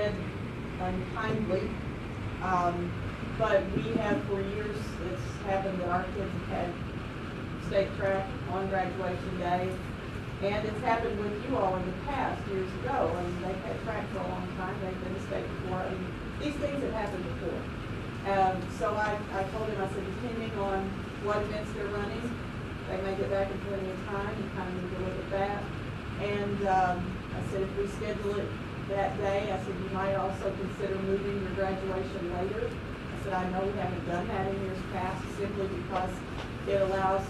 said unkindly. But we have for years, it's happened that our kids have had state track on graduation day. And it's happened with you all in the past, years ago. I mean, they've had track for a long time. They've been to state before. I mean, these things have happened before. So I told him, I said, depending on what events they're running, they may get back in plenty of time. You kind of need to look at that. And I said, if we schedule it that day, I said, you might also consider moving your graduation later. I said, I know we haven't done that in years past simply because it allows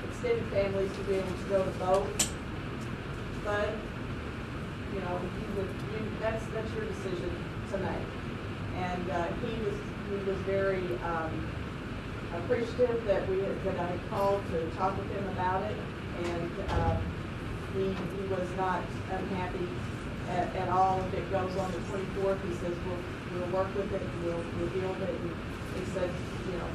extended families to be able to go to both. But, you know, that's your decision to make. And he was very appreciative that I had called to talk with him about it, and he was not unhappy at all if it goes on the 24th. He says we'll work with it, we'll deal with it. And he said, you know,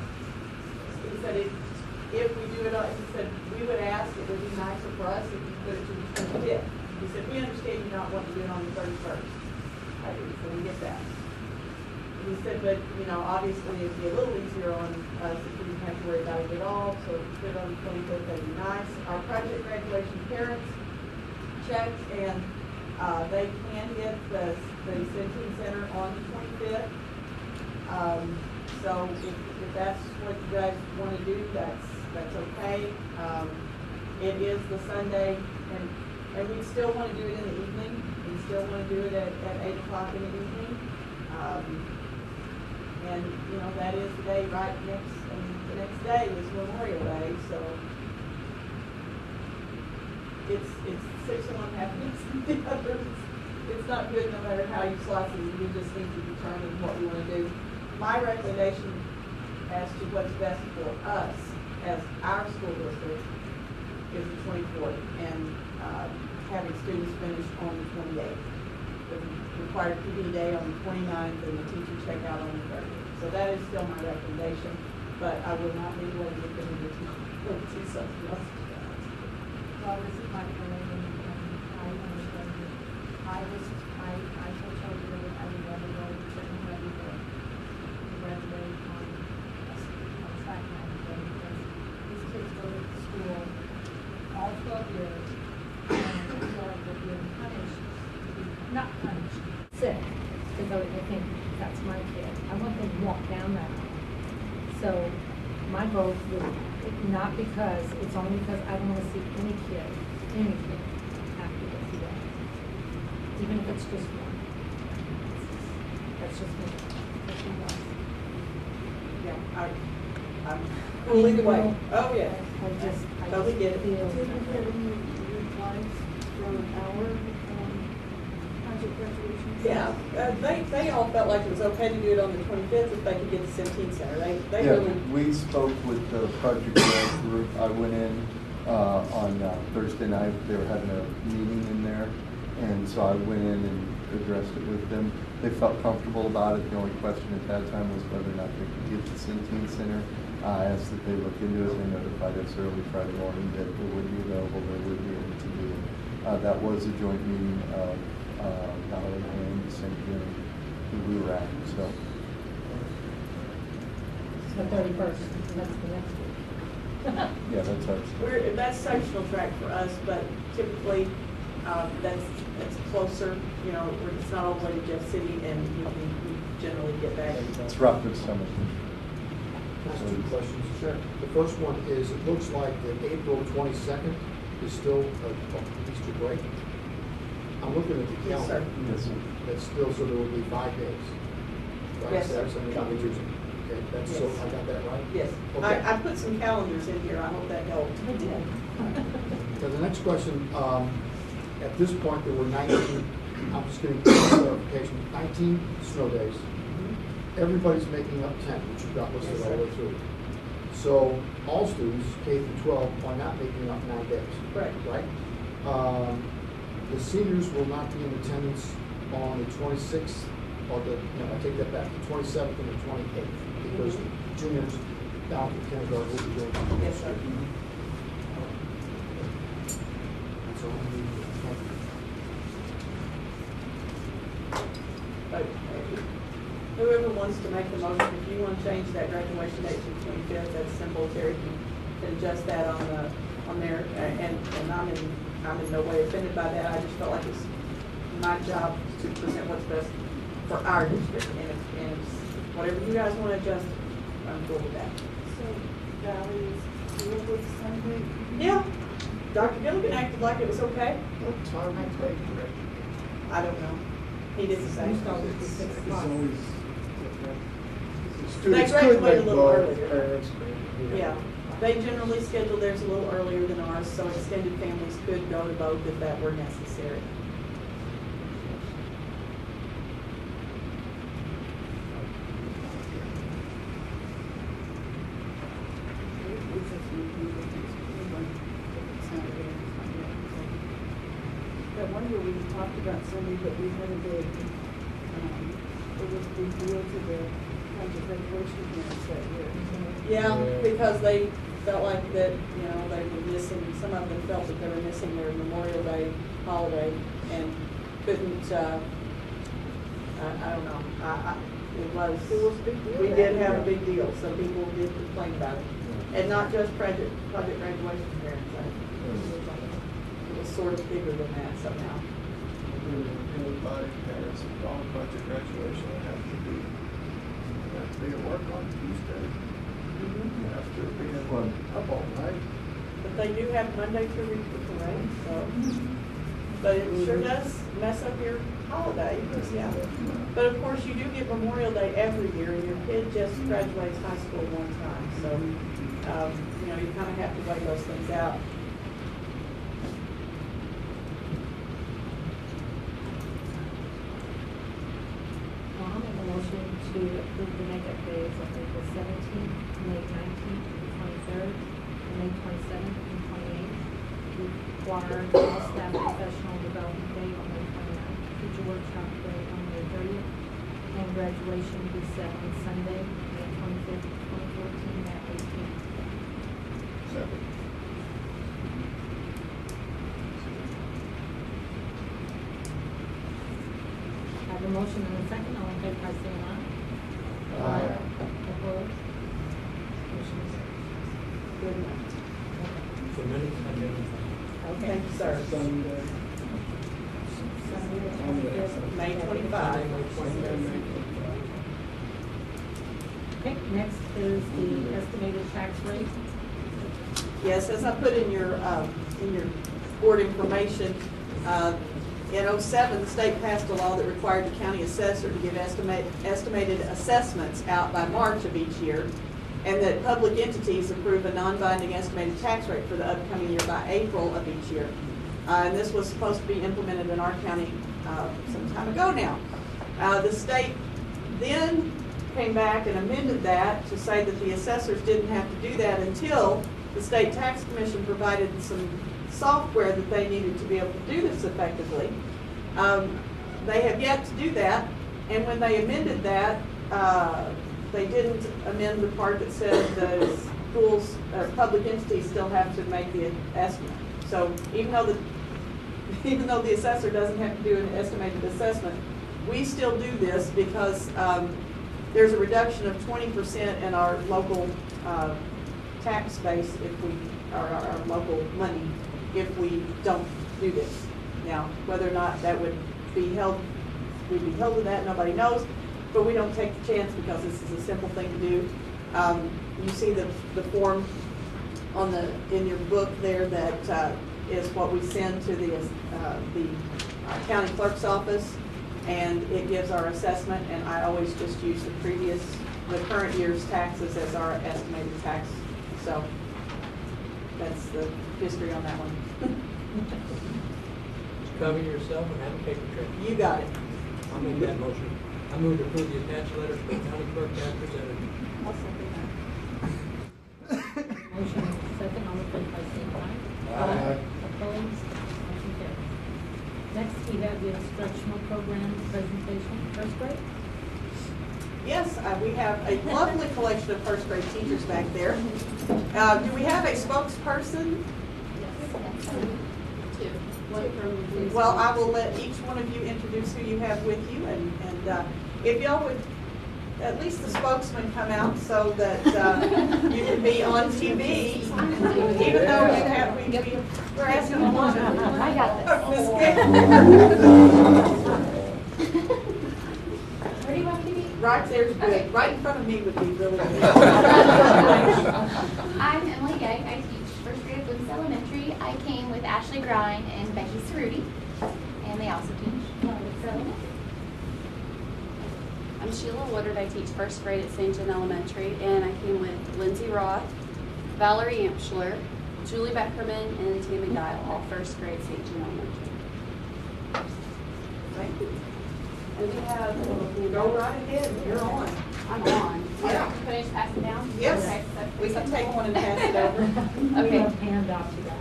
if we do it, he said we would ask. It would be nicer for us if you put it to the 25th. He said we understand you not wanting to do it on the 31st. I do, so we get that. He said, but, you know, obviously it'd be a little easier on us if we didn't have to worry about it at all. So if we put it on the 25th, that'd be nice. Our project graduation parents checked, and they can hit the Centene Center on the 25th. So if that's what you guys want to do, that's okay. It is the Sunday, and we still want to do it in the evening. We still want to do it at 8 o'clock in the evening. And, you know, that is the day right next, and the next day is Memorial Day, so it's 6 of one, half of the other. It's not good no matter how you slice it. You just need to determine what you want to do. My recommendation as to what's best for us as our school district is the 24th, and having students finish on the 28th. The required PD day on the 29th, and the teacher check out on the 30th. So that is still my recommendation, but I will not be able to get them to do something else. Well, this is my opinion, and I understand that I told you that I would rather go to graduate on Saturday because these kids go to school all 12 years and feel like they're being punished, not punished, sick, because they think that's my kid. I want them to walk down that aisle. So my vote would not because, it's only because I don't want to see any kid have to go through that. Even if it's just one. That's just me. That's who does. Yeah, I'm well, either way. Oh, yeah. I Totally just get it. feel Did you get any replies from our project graduation? Yeah, they all felt like it was okay to do it on the 25th if they could get the Centene Center. They Yeah, really. we spoke with the project grad group. I went in on Thursday night. They were having a meeting in there, and so I went in and addressed it with them. They felt comfortable about it. The only question at that time was whether or not they could get the Centene Center. I asked that they look into it. They notified us early Friday morning that it would be available. They would be able to do it. That was a joint meeting of Valerie and St. Jim who we were at. So. The 31st, that's the next week. Yeah, that's ours. That's sectional track for us, but typically that's closer. You know, it's not all the way to Jeff City, and we generally get back. It's Rockford Summit. Can I ask 2 questions? Sure. The first one is, it looks like that April 22nd is still Easter break. I'm looking at the Yes, sir. calendar. Yes, sir. That's still, so there will be 5 days. Right? Yes, sir. Saturday, Sunday, Monday, Tuesday. Okay, that's so, Yes. I got that right? Yes, Okay. I put some calendars in here. I hope that helped. I did. So the next question, at this point, there were 19, I'm just getting clarification, 19 snow days. Everybody's making up 10, which you've got listed Yes, all the sir. way through. So all students, K through 12, are not making up 9 days. Correct. Right? The seniors will not be in attendance on the 26th, or I take that back, the 27th and the 28th, because juniors down to kindergarten will be doing. Yes, sir. That's all I need. Thank you. but whoever wants to make the motion, if you want to change that graduation date to the 25th, that's simple. Terry can adjust that on there, and I'm in no way offended by that. I just felt like it's my job to present what's best for our district, and if whatever you guys want to adjust, I'm cool with that. So Valley is good with Sunday? Yeah, Dr. Gilligan acted like it was okay. What time do you take? I don't know. He didn't say. Used to always be 6 It's o'clock. always. They graduate a little earlier. Parents, Yeah, they generally schedule theirs a little earlier than ours, so extended families could go to both if that were necessary. That one year we talked about Sunday, but we had a big, it was a big deal to the kind of graduation parents that year. Yeah, Yeah. because they felt like that, they were missing, some of them felt that they were missing their Memorial Day holiday and couldn't, I don't know, it was a big deal. we did have a big deal, so people did complain about it. And not just project graduation parents, it was sort of bigger than that somehow. Anybody, parents, on budget graduation, have to be at work on Tuesday. After being up all night. But they do have Monday through week for parade, so. But it sure does mess up your holiday, yeah. But of course, you do get Memorial Day every year, and your kid just graduates high school one time, so, you kind of have to weigh those things out. I'll make a motion to approve the makeup days of April 17th, May 19th, and 23rd, and May 27th and 28th. Require all staff professional development day on May 29th, teacher workshop day on May 30th, and graduation be set on Sunday, May 25th, 2014 at 8 p.m. Second. I have a motion and a second, all in favor by saying aye. Aye. Opposed? Motion is Good enough. For minutes, I mean, Thank you, sir. Sunday. Sunday the 25th. May 25. Okay, next is the estimated tax rate. Yes, as I put in your board information, in '07, the state passed a law that required the county assessor to give estimated assessments out by March of each year, and that public entities approve a non-binding estimated tax rate for the upcoming year by April of each year. And this was supposed to be implemented in our county some time ago now. The state then came back and amended that to say that the assessors didn't have to do that until the state tax commission provided some software that they needed to be able to do this effectively. They have yet to do that, and when they amended that, they didn't amend the part that said the schools or public entities still have to make the estimate. So even though the assessor doesn't have to do an estimated assessment, we still do this because there's a reduction of 20% in our local tax base if we, or our local money, if we don't do this. Now, whether or not that would be held, we'd be held to that, nobody knows, but we don't take the chance because this is a simple thing to do. You see the form in your book there that is what we send to the county clerk's office, and it gives our assessment, and I always just use the current year's taxes as our estimated tax. So that's the history on that one. cover yourself and have a paper trail. You got it. I'll make that motion. I move to approve the attached letters from the county clerk as presented. I'll second that. Motion is second, all in favor by saying aye. Aye. Opposed? Motion carries. Next, we have the instructional program presentation, first grade. Yes, we have a lovely collection of first grade teachers back there. Do we have a spokesperson? Two. One from. Well, I will let each one of you introduce who you have with you, and if y'all would, at least the spokesman come out so that you can be on TV, even though you have, we're asking a lot. I got this. Where do you want me to be? Right there's good. Okay. Right in front of me would be really good. I'm Emily Gegg. I teach first grade at Woods Elementary. I came with Ashley Grind and Becky Cerruti, and they also teach Woods Elementary. I'm Sheila Woodard. I teach first grade at St. John Elementary, and I came with Lindsay Roth, Valerie Ampschler, Julie Beckerman, and Tammy Dial, all first grade St. John Elementary. Thank you. And we have. Go right ahead. You're on. I'm on. Yeah. Can I just pass it down? Yes. Okay, so- We can take one and pass it over. Okay. Handout to that.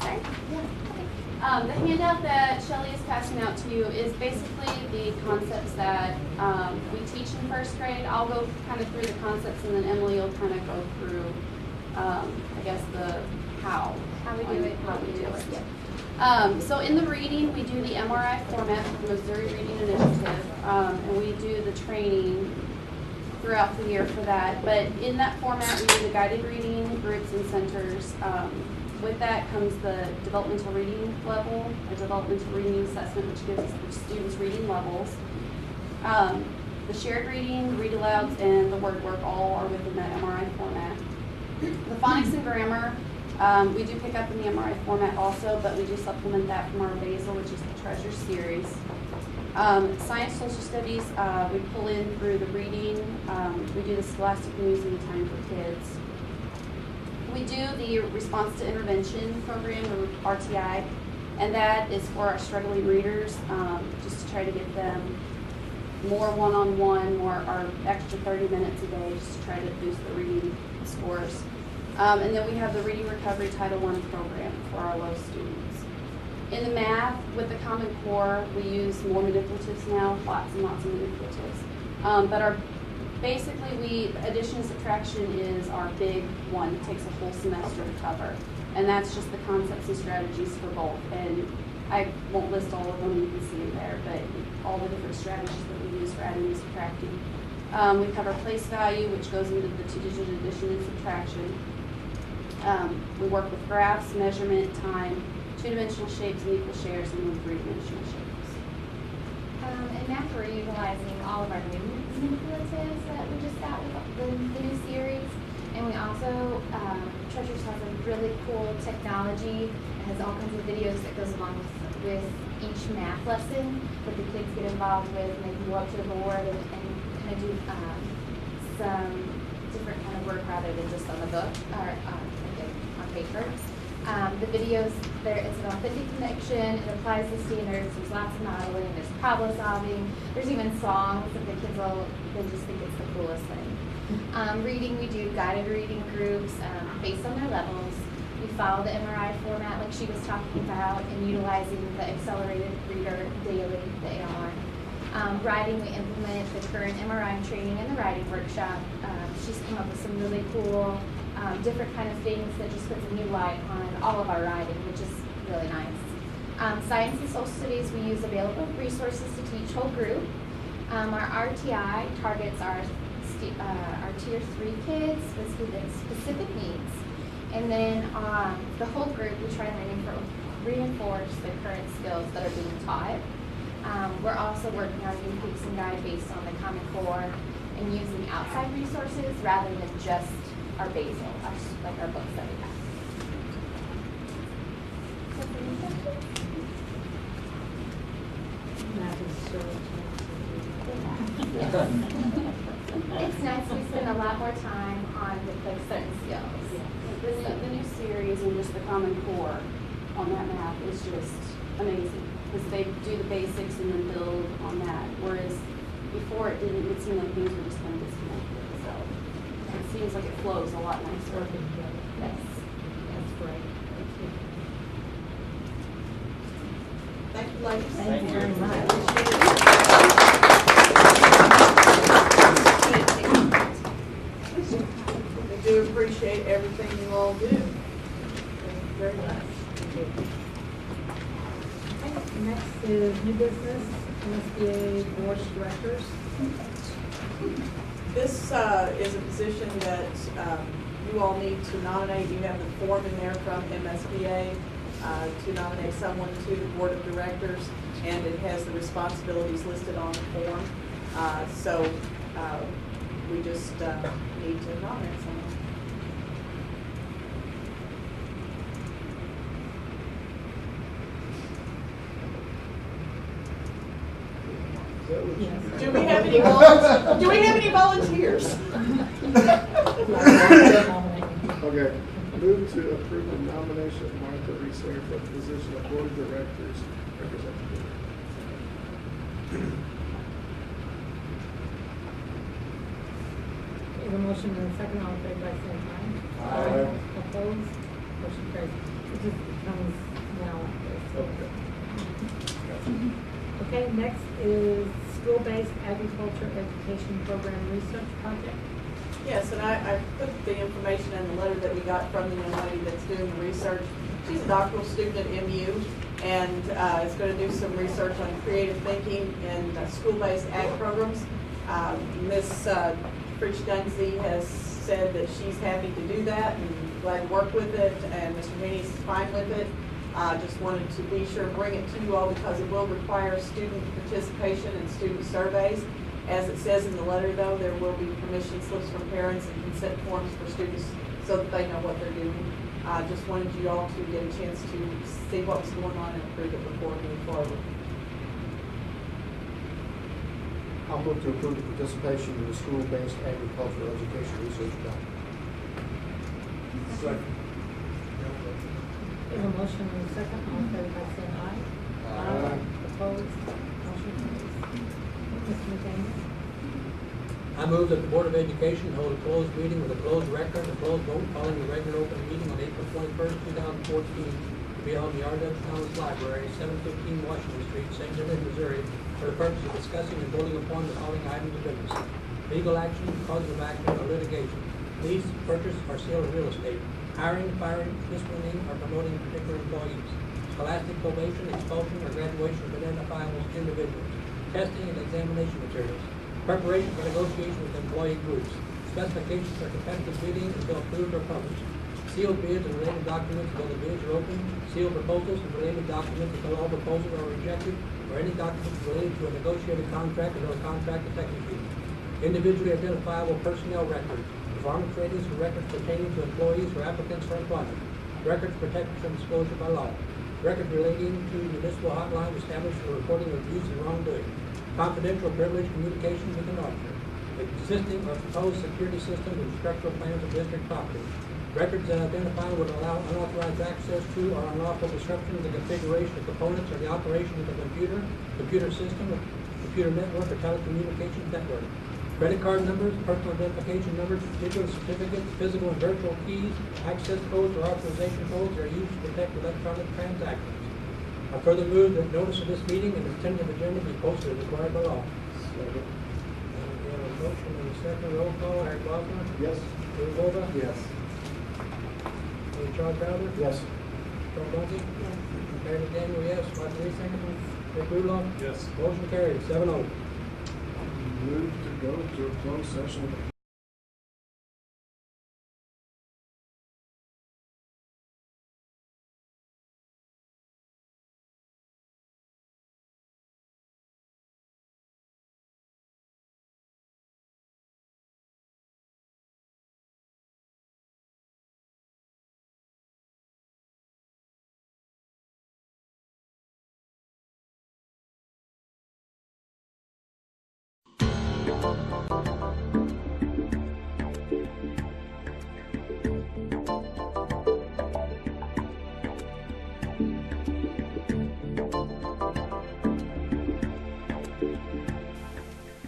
Sorry? The handout that Shelley is passing out to you is basically the concepts that we teach in first grade. I'll go kind of through the concepts, and then Emily will kind of go through, I guess, the how. How we do it. How we do it. Yeah. So in the reading, we do the MRI format for the Missouri Reading Initiative, and we do the training throughout the year for that. But in that format, we do the guided reading groups and centers. With that comes the developmental reading level, a developmental reading assessment, which gives the students reading levels. The shared reading, read alouds, and the word work all are within that MRI format. The phonics and grammar, we do pick up in the MRI format also, but we do supplement that from our Basil, which is the Treasure series. Science, social studies, we pull in through the reading. We do the Scholastic News and the Time for Kids. We do the Response to Intervention program, or RTI, and that is for our struggling readers, just to try to get them more one-on-one, more our extra 30 minutes a day, just to try to boost the reading scores. And then we have the Reading Recovery Title I program for our low students. In the math, with the Common Core, we use more manipulatives now, lots and lots of manipulatives. But basically, addition and subtraction is our big one. It takes a whole semester to cover. And that's just the concepts and strategies for both. And I won't list all of them, you can see them there, but all the different strategies that we use for adding and subtracting. We cover place value, which goes into the two-digit addition and subtraction. We work with graphs, measurement, time, two-dimensional shapes and equal shares, and then three-dimensional shapes. In math, we're utilizing all of our new manipulatives that we just got with the new series. And we also, Treasures has a really cool technology. It has all kinds of videos that goes along with each math lesson that the kids get involved with, and they can go up to the board and kind of do some different kind of work rather than just on the book or on paper. The videos, it's an authentic connection, it applies the standards, there's lots of modeling, there's problem solving, there's even songs that the kids they just think it's the coolest thing. Reading, we do guided reading groups based on their levels. We follow the MRI format like she was talking about, and utilizing the accelerated reader daily, the AR. Writing, we implement the current MRI training in the writing workshop. She's come up with some really cool different kind of things that just puts a new light on all of our writing, which is really nice. Science and social studies, we use available resources to teach whole group. Our RTI targets our tier 3 kids with specific needs. And then the whole group, we try and reinforce the current skills that are being taught. We're also working on new pacing guide based on the Common Core and using outside resources rather than just our Basil, like our books that we have. It's nice. We spend a lot more time on the certain skills. The new series and just the Common Core on that math is just amazing, because they do the basics and then build on that, whereas before it seemed like things were just kind of disconnected. So it seems like it flows a lot nicer. Yes. That's great. Thank you, ladies. Thank you very much. We do appreciate everything you all do. New business, MSBA Board of Directors. This is a position that you all need to nominate. You have the form in there from MSBA to nominate someone to the Board of Directors, and it has the responsibilities listed on the form. So we just need to nominate someone. Yes. Do we have any volunteers? Okay, move to approve the nomination of Martha Reeser for the position of Board of Directors representative. We have a motion and a second, all in favor by saying aye. Aye. Opposed? Motion carries. It just becomes now like this. Okay, next is school-based agriculture education program research project. Yes, and I put the information in the letter that we got from the young lady that's doing the research. She's a doctoral student at MU and is going to do some research on creative thinking in school-based ag programs. Ms. Fritsch Dunsey has said that she's happy to do that and glad to work with it, and Mr. Haney's fine with it. Just wanted to be sure to bring it to you all because it will require student participation and student surveys. As it says in the letter, though, there will be permission slips from parents and consent forms for students so that they know what they're doing. Just wanted you all to get a chance to see what was going on and approve it before we move forward. I'll move to approve the participation in the school-based agricultural education research project. Second. We have a motion and a second, all in favor by saying aye. Aye. Opposed? Motion carries. Mr. McDaniel? I move that the Board of Education hold a closed meeting with a closed record and a closed vote following the regular open meeting on April 21st, 2014, to be held in the R.W. Thomas Library, 715 Washington Street, St. Genevieve, Missouri, for the purpose of discussing and voting upon the following items of business: legal action, causes of action, or litigation, lease, purchase, or sale of real estate, hiring, firing, disciplining, or promoting particular employees, scholastic probation, expulsion, or graduation of identifiable individuals, testing and examination materials, preparation for negotiation with employee groups, specifications for competitive bidding until approved or published, sealed bids and related documents until the bids are open, sealed proposals and related documents until all proposals are rejected, or any documents related to a negotiated contract until a contract is executed, individually identifiable personnel records, performance ratings for records pertaining to employees or applicants for employment, records protected from disclosure by law, records relating to municipal hotline established for reporting of abuse and wrongdoing, confidential privileged communications with an auditor, existing or proposed security systems and structural plans of district property, records that identify would allow unauthorized access to or unlawful disruption of the configuration of components or the operation of the computer system, computer network, or telecommunications network, credit card numbers, personal identification numbers, digital certificates, physical and virtual keys, access codes, or authorization codes are used to protect electronic transactions. I further move that notice of this meeting and the tentative agenda be posted as required by law. Second. We have a motion and a second. Roll call. Eric Bosler? Yes. Dave Bova? Yes. Charles Crowder? Yes. Charles Dunsey? Yes. Mary McDaniel, yes. Martin Reesinger? Rick Rudolph? Yes. Motion carried, 7-0. Move to go to a closed session.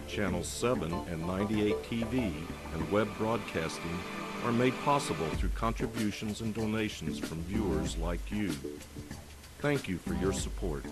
Channel 7 and 98 TV and web broadcasting are made possible through contributions and donations from viewers like you. Thank you for your support.